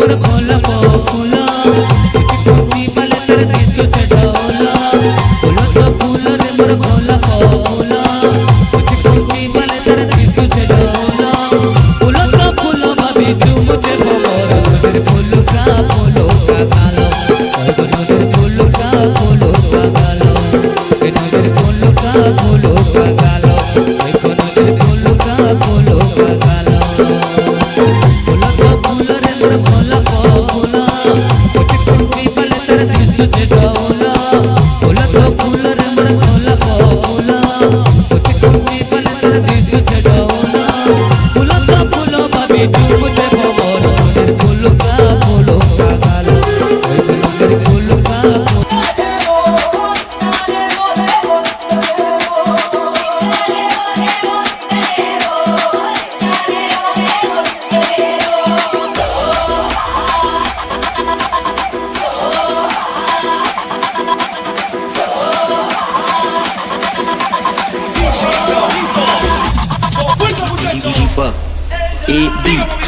मोर भोला फूला कोटी बले तर दिसो चढ़ौला फूल तो फूल रे मोर भोला फूला कोटी बले तर दिसो चढ़ौला फूल तो फूल भाभी तू मुझे मोर तेरे फूल का गालो तेरे फूल का गालो तेरे फूल का गालो तेरे फूल का गालो फूल तो फूल रे मोर भोला फूला कोटी बले तर दिसो चढ़ौला फूल तो फूल रे मोर भोला फूला कोटी बले तर दिसो चढ़ौला फूल तो फूल भाभी तू मुझे मोर तेरे फूल का गालो तेरे फूल का E